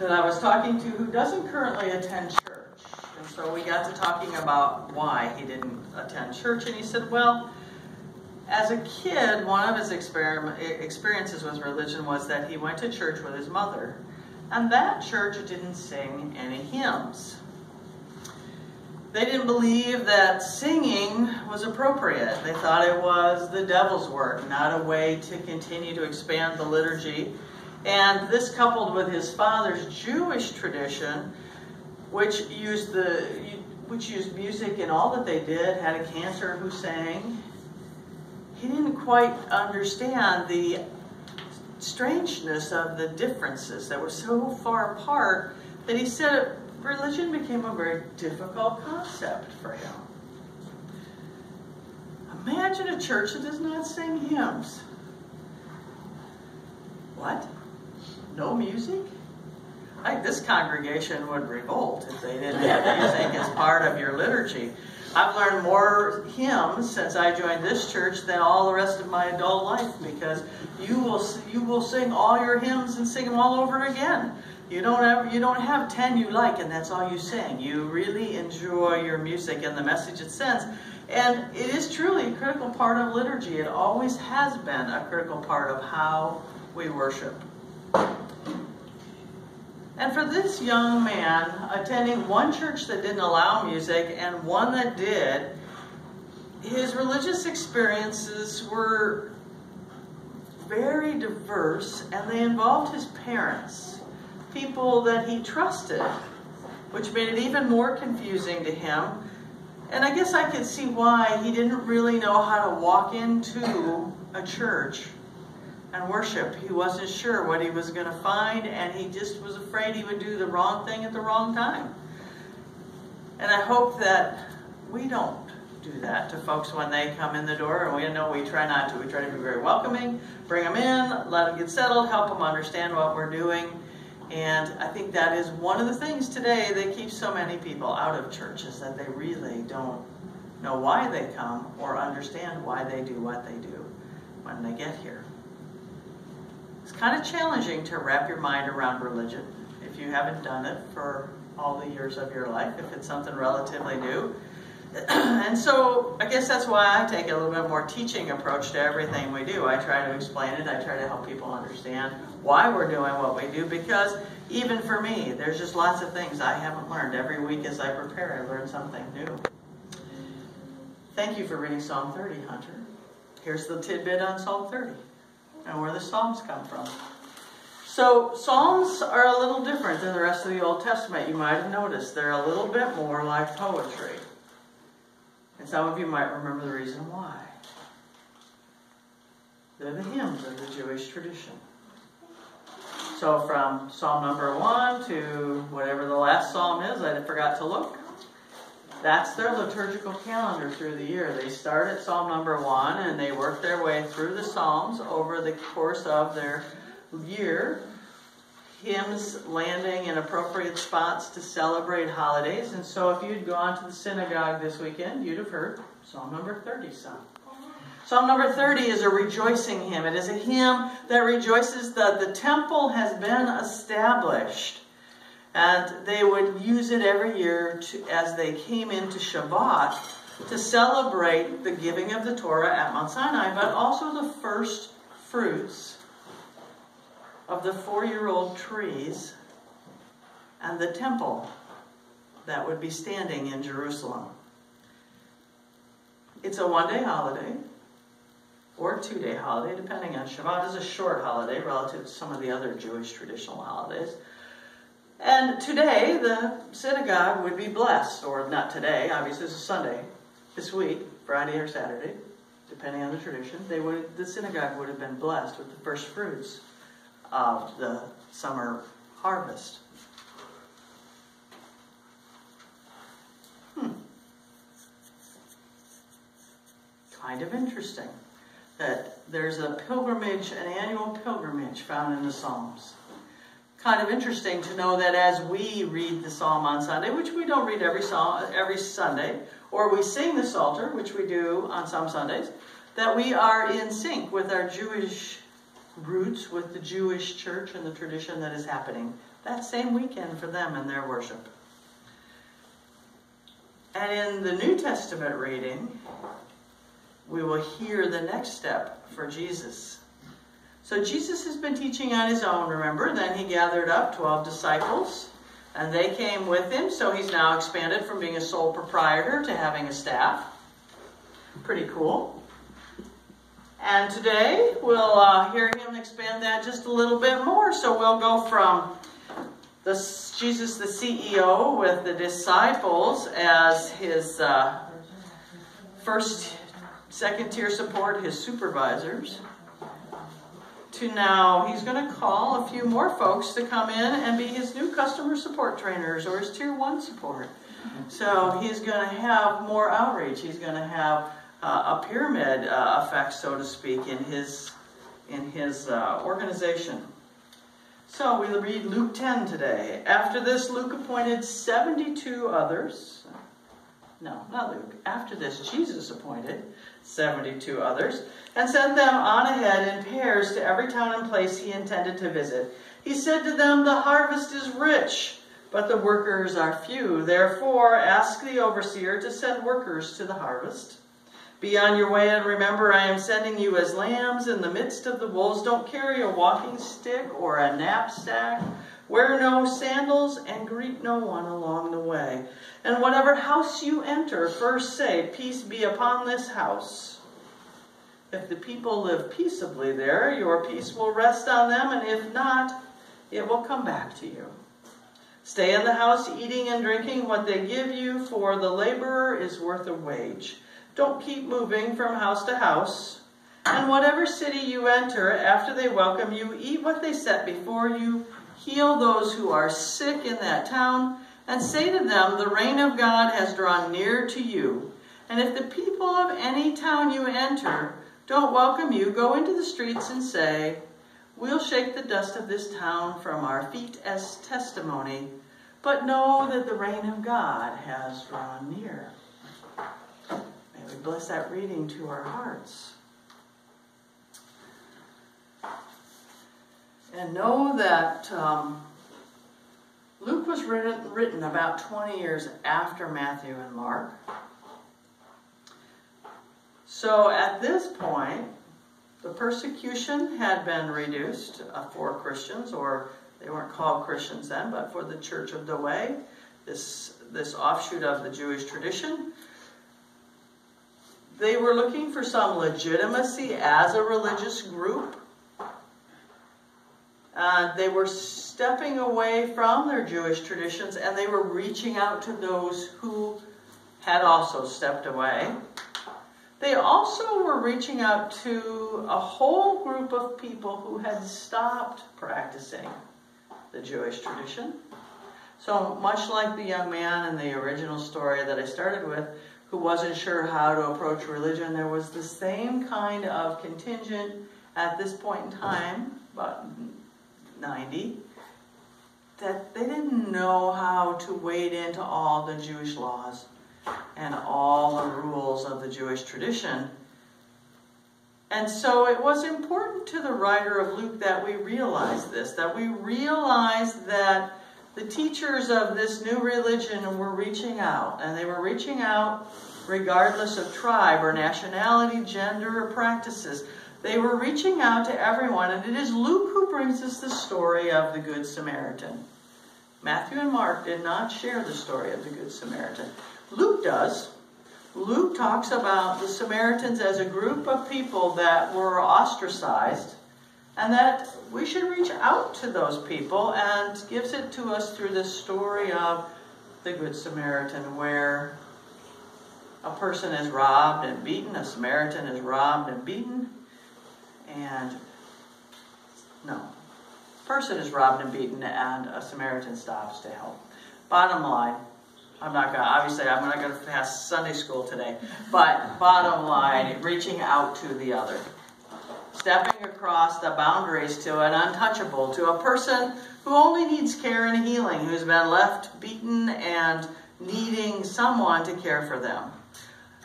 that I was talking to who doesn't currently attend church. And so we got to talking about why he didn't attend church. And he said, well, as a kid, one of his experiences with religion was that he went to church with his mother. And that church didn't sing any hymns. They didn't believe that singing was appropriate. They thought it was the devil's work, not a way to continue to expand the liturgy. And this, coupled with his father's Jewish tradition, which used music in all that they did, had a cantor who sang, he didn't quite understand the strangeness of the differences that were so far apart that he said religion became a very difficult concept for him. Imagine a church that does not sing hymns. What? No music? I think this congregation would revolt if they didn't have music as part of your liturgy. I've learned more hymns since I joined this church than all the rest of my adult life, because you will sing all your hymns and sing them all over again. You don't have 10 you like and that's all you sing. You really enjoy your music and the message it sends. And it is truly a critical part of liturgy. It always has been a critical part of how we worship. And for this young man, attending one church that didn't allow music and one that did, his religious experiences were very diverse, and they involved his parents, people that he trusted, which made it even more confusing to him. And I guess I could see why he didn't really know how to walk into a church and worship. He wasn't sure what he was going to find, and he just was afraid he would do the wrong thing at the wrong time. And I hope that we don't do that to folks when they come in the door, and we know we try not to. We try to be very welcoming, bring them in, let them get settled, help them understand what we're doing. And I think that is one of the things today that keeps so many people out of church, is that they really don't know why they come or understand why they do what they do when they get here. It's kind of challenging to wrap your mind around religion if you haven't done it for all the years of your life, if it's something relatively new. And so I guess that's why I take a little bit more teaching approach to everything we do. I try to explain it. I try to help people understand why we're doing what we do, because even for me, there's just lots of things I haven't learned. Every week as I prepare, I learn something new. Thank you for reading Psalm 30, Hunter. Here's the tidbit on Psalm 30 and where the Psalms come from. So Psalms are a little different than the rest of the Old Testament. You might have noticed they're a little bit more like poetry. And some of you might remember the reason why. They're the hymns of the Jewish tradition. So from Psalm number 1 to whatever the last psalm is, I forgot to look. That's their liturgical calendar through the year. They start at Psalm number 1 and they work their way through the Psalms over the course of their year. Hymns landing in appropriate spots to celebrate holidays. And so if you'd gone to the synagogue this weekend, you'd have heard Psalm number 30 sung. Psalm number 30 is a rejoicing hymn. It is a hymn that rejoices that the temple has been established. And they would use it every year as they came into Shabbat to celebrate the giving of the Torah at Mount Sinai, but also the first fruits of the 4-year-old trees and the temple that would be standing in Jerusalem. It's a one-day holiday or 2-day holiday, depending on Shabbat is a short holiday relative to some of the other Jewish traditional holidays. And today, the synagogue would be blessed, or not today, obviously it's a Sunday, this week, Friday or Saturday, depending on the tradition, the synagogue would have been blessed with the first fruits of the summer harvest. Kind of interesting that there's a pilgrimage, an annual pilgrimage found in the Psalms. Kind of interesting to know that as we read the Psalm on Sunday, which we don't read every Sunday, or we sing the Psalter, which we do on some Sundays, that we are in sync with our Jewish roots with the Jewish church and the tradition that is happening that same weekend for them in their worship. And in the New Testament reading, we will hear the next step for Jesus. So Jesus has been teaching on his own, remember? Then he gathered up 12 disciples, and they came with him. So he's now expanded from being a sole proprietor to having a staff. Pretty cool. And today we'll hear him expand that just a little bit more. So we'll go from Jesus the CEO with the disciples as his first, second tier support, his supervisors, to now he's going to call a few more folks to come in and be his new customer support trainers or his tier 1 support. So he's going to have more outreach. He's going to have a pyramid effect, so to speak, in his organization. So we read Luke 10 today. After this, Luke appointed 72 others. No, not Luke. After this, Jesus appointed 72 others and sent them on ahead in pairs to every town and place he intended to visit. He said to them, "The harvest is rich, but the workers are few. Therefore, ask the overseer to send workers to the harvest. Be on your way, and remember, I am sending you as lambs in the midst of the wolves. Don't carry a walking stick or a knapsack. Wear no sandals, and greet no one along the way. And whatever house you enter, first say, 'Peace be upon this house.' If the people live peaceably there, your peace will rest on them, and if not, it will come back to you. Stay in the house, eating and drinking what they give you, for the laborer is worth a wage. Don't keep moving from house to house. And whatever city you enter, after they welcome you, eat what they set before you, heal those who are sick in that town, and say to them, 'The reign of God has drawn near to you.' And if the people of any town you enter don't welcome you, go into the streets and say, 'We'll shake the dust of this town from our feet as testimony, but know that the reign of God has drawn near.'" May we bless that reading to our hearts. And know that Luke was written about 20 years after Matthew and Mark. So at this point, the persecution had been reduced for Christians, or they weren't called Christians then, but for the Church of the Way, this offshoot of the Jewish tradition. They were looking for some legitimacy as a religious group. They were stepping away from their Jewish traditions, and they were reaching out to those who had also stepped away. They also were reaching out to a whole group of people who had stopped practicing the Jewish tradition. So much like the young man in the original story that I started with, who wasn't sure how to approach religion, there was the same kind of contingent at this point in time, about 90, that they didn't know how to wade into all the Jewish laws and all the rules of the Jewish tradition. And so it was important to the writer of Luke that we realize this, that we realize that the teachers of this new religion were reaching out, and they were reaching out regardless of tribe or nationality, gender, or practices. They were reaching out to everyone, and it is Luke who brings us the story of the Good Samaritan. Matthew and Mark did not share the story of the Good Samaritan. Luke does. Luke talks about the Samaritans as a group of people that were ostracized, and that we should reach out to those people, and gives it to us through this story of the Good Samaritan, where a person is robbed and beaten, a Samaritan is robbed and beaten, person is robbed and beaten, and a Samaritan stops to help. Bottom line, I'm not going to pass Sunday school today, but bottom line, reaching out to the other. Stepping across the boundaries to an untouchable, to a person who only needs care and healing, who's been left beaten and needing someone to care for them.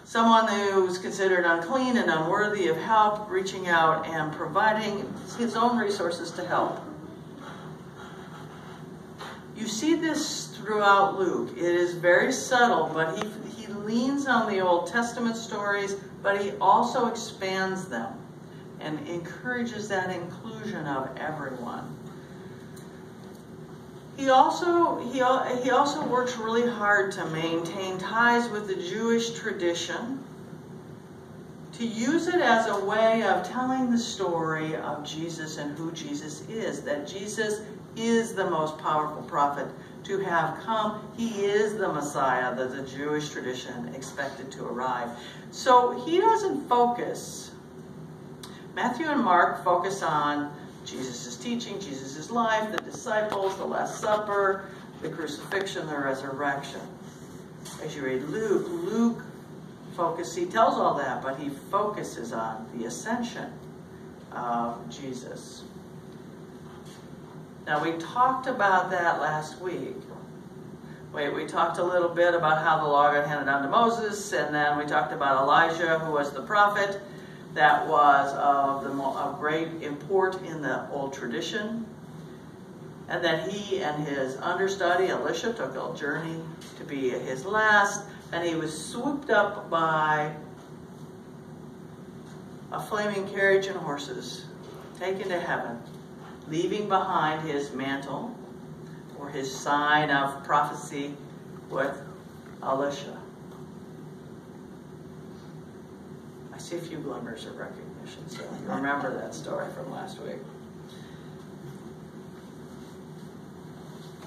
someone who's considered unclean and unworthy of help, reaching out and providing his own resources to help. You see this throughout Luke. It is very subtle, but he leans on the Old Testament stories, but he also expands them and encourages that inclusion of everyone. He also works really hard to maintain ties with the Jewish tradition, to use it as a way of telling the story of Jesus and who Jesus is, that Jesus is the most powerful prophet to have come. He is the Messiah that the Jewish tradition expected to arrive. So he doesn't focus. Matthew and Mark focus on Jesus' teaching, Jesus' life, the disciples, the Last Supper, the crucifixion, the resurrection. As you read Luke he tells all that, but he focuses on the ascension of Jesus. Now, we talked about that last week. We talked a little bit about how the law got handed down to Moses, and then we talked about Elijah, who was the prophet that was of great import in the old tradition. And then he and his understudy, Elisha, took a journey to be his last, and he was swooped up by a flaming carriage and horses, taken to heaven, leaving behind his mantle or his sign of prophecy with Elisha. I see a few glimmers of recognition, so you remember that story from last week.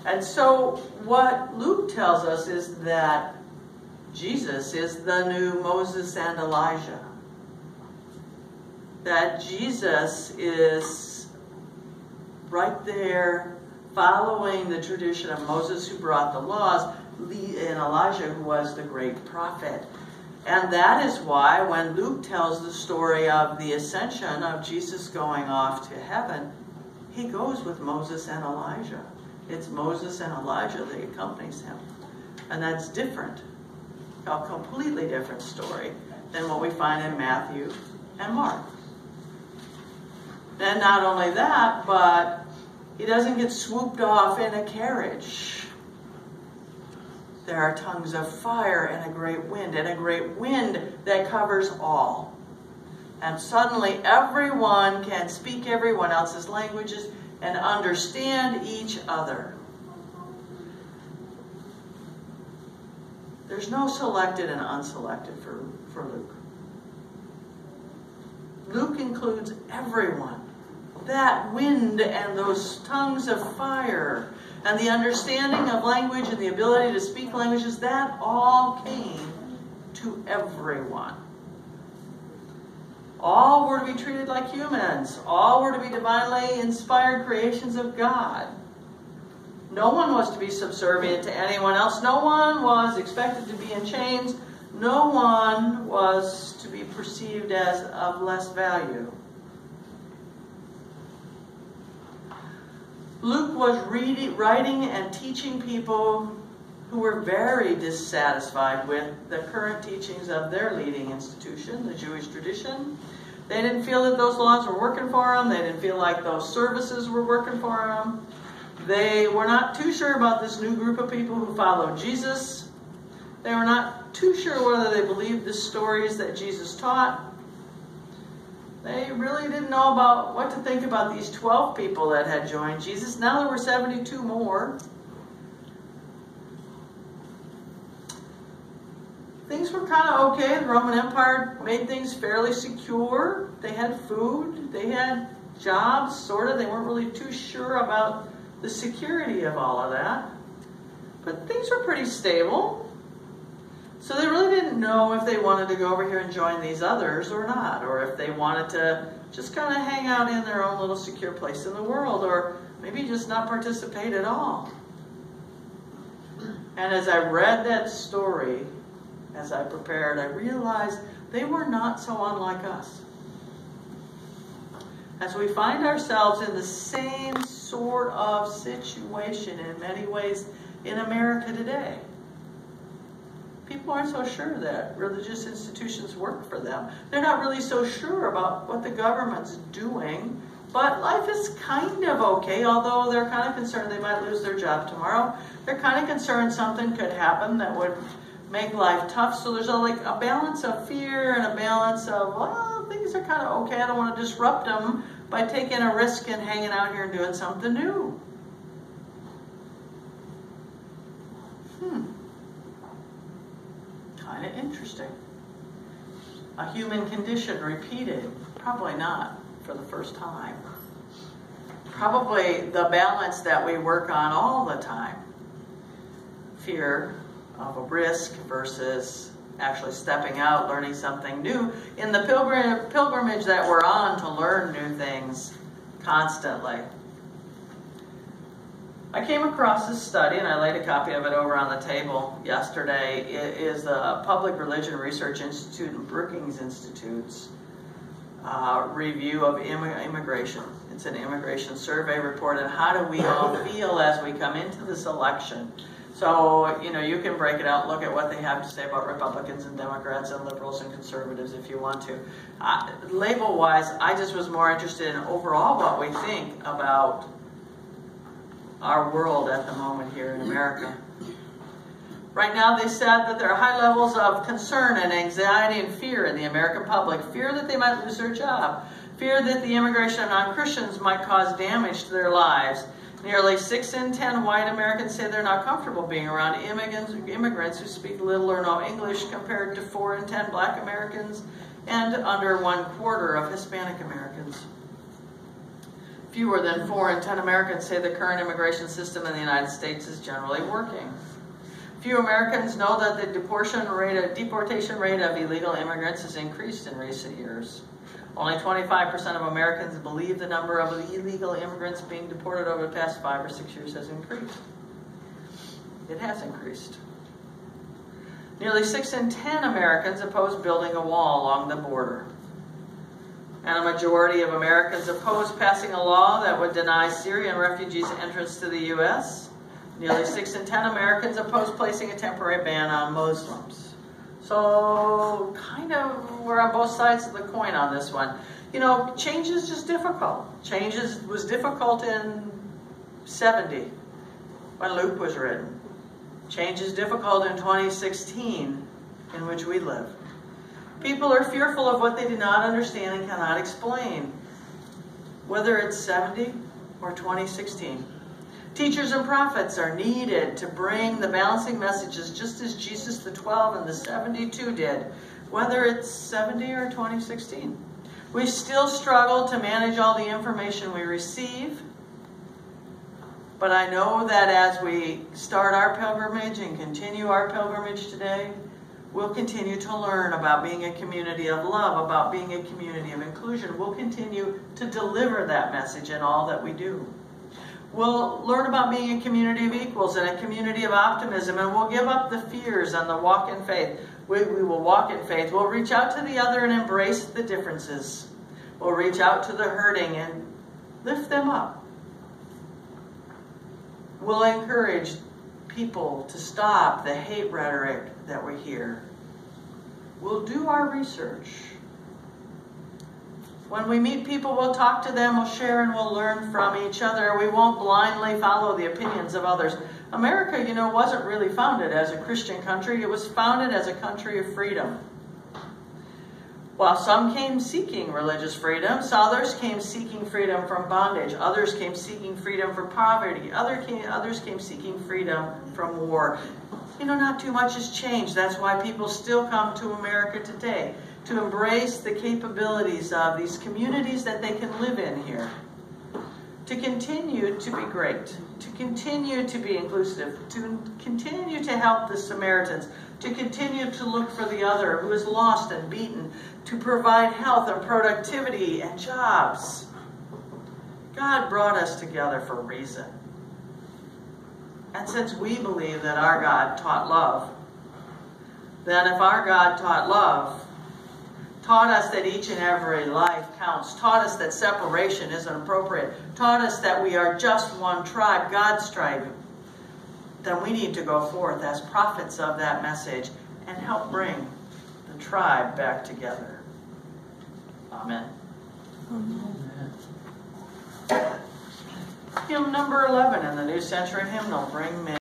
And so what Luke tells us is that Jesus is the new Moses and Elijah. That Jesus is right there following the tradition of Moses, who brought the laws, and Elijah, who was the great prophet. And that is why when Luke tells the story of the ascension of Jesus going off to heaven, he goes with Moses and Elijah. It's Moses and Elijah that accompanies him. And that's different, a completely different story than what we find in Matthew and Mark. And not only that, but he doesn't get swooped off in a carriage. There are tongues of fire and a great wind that covers all. And suddenly everyone can speak everyone else's languages and understand each other. There's no selected and unselected for Luke. Luke includes everyone. That wind and those tongues of fire and the understanding of language and the ability to speak languages, that all came to everyone. All were to be treated like humans. All were to be divinely inspired creations of God. No one was to be subservient to anyone else. No one was expected to be in chains. No one was to be perceived as of less value. Luke was writing and teaching people who were very dissatisfied with the current teachings of their leading institution, the Jewish tradition. They didn't feel that those laws were working for them. They didn't feel like those services were working for them. They were not too sure about this new group of people who followed Jesus. They were not too sure whether they believed the stories that Jesus taught. They really didn't know about what to think about these 12 people that had joined Jesus. Now there were 72 more. Things were kind of okay. The Roman Empire made things fairly secure. They had food. They had jobs, sort of. They weren't really too sure about the security of all of that. But things were pretty stable. So they really didn't know if they wanted to go over here and join these others or not, or if they wanted to just kind of hang out in their own little secure place in the world, or maybe just not participate at all. And as I read that story, as I prepared, I realized they were not so unlike us. As we find ourselves in the same sort of situation in many ways in America today. People aren't so sure that religious institutions work for them. They're not really so sure about what the government's doing, but life is kind of okay, although they're kind of concerned they might lose their job tomorrow. They're kind of concerned something could happen that would make life tough. So there's like a balance of fear and a balance of, well, things are kind of okay. I don't want to disrupt them by taking a risk and hanging out here and doing something new. Kind of interesting. A human condition repeated. Probably not for the first time. Probably the balance that we work on all the time. Fear of a risk versus actually stepping out, learning something new. In the pilgrimage that we're on to learn new things constantly. I came across this study, and I laid a copy of it over on the table yesterday. It is the Public Religion Research Institute and Brookings Institute's review of immigration. It's an immigration survey report, and how do we all feel as we come into this election? So, you can break it out, look at what they have to say about Republicans and Democrats and liberals and conservatives if you want to. Label-wise, I just was more interested in overall what we think about our world at the moment here in America. Right now, they said that there are high levels of concern and anxiety and fear in the American public. Fear that they might lose their job. Fear that the immigration of non-Christians might cause damage to their lives. Nearly 6 in 10 white Americans say they're not comfortable being around immigrants who speak little or no English, compared to 4 in 10 black Americans and under 1/4 of Hispanic Americans. Fewer than 4 in 10 Americans say the current immigration system in the United States is generally working. Few Americans know that the deportation rate of illegal immigrants has increased in recent years. Only 25% of Americans believe the number of illegal immigrants being deported over the past 5 or 6 years has increased. It has increased. Nearly 6 in 10 Americans oppose building a wall along the border. And a majority of Americans oppose passing a law that would deny Syrian refugees entrance to the U.S. Nearly 6 in 10 Americans oppose placing a temporary ban on Muslims. So, kind of, we're on both sides of the coin on this one. Change is just difficult. Change was difficult in 70 when Luke was written. Change is difficult in 2016 in which we live. People are fearful of what they do not understand and cannot explain, whether it's 70 or 2016. Teachers and prophets are needed to bring the balancing messages just as Jesus, the 12, and the 72 did, whether it's 70 or 2016. We still struggle to manage all the information we receive, but I know that as we start our pilgrimage and continue our pilgrimage today, we'll continue to learn about being a community of love, about being a community of inclusion. We'll continue to deliver that message in all that we do. We'll learn about being a community of equals and a community of optimism, and we'll give up the fears and the walk in faith. We will walk in faith. We'll reach out to the other and embrace the differences. We'll reach out to the hurting and lift them up. We'll encourage people to stop the hate rhetoric that we hear. We'll do our research. When we meet people, we'll talk to them, we'll share, and we'll learn from each other. We won't blindly follow the opinions of others. America, wasn't really founded as a Christian country. It was founded as a country of freedom. While some came seeking religious freedom, others came seeking freedom from bondage. Others came seeking freedom from poverty. Others came seeking freedom from war. Not too much has changed. That's why people still come to America today, to embrace the capabilities of these communities that they can live in here, to continue to be great, to continue to be inclusive, to continue to help the Samaritans, to continue to look for the other who is lost and beaten, to provide health and productivity and jobs. God brought us together for a reason. And since we believe that our God taught love, then if our God taught love, taught us that each and every life counts, taught us that separation isn't appropriate, taught us that we are just one tribe, God's tribe, then we need to go forth as prophets of that message and help bring the tribe back together. Amen. Hymn number 11 in the New Century Hymnal, Bring Men.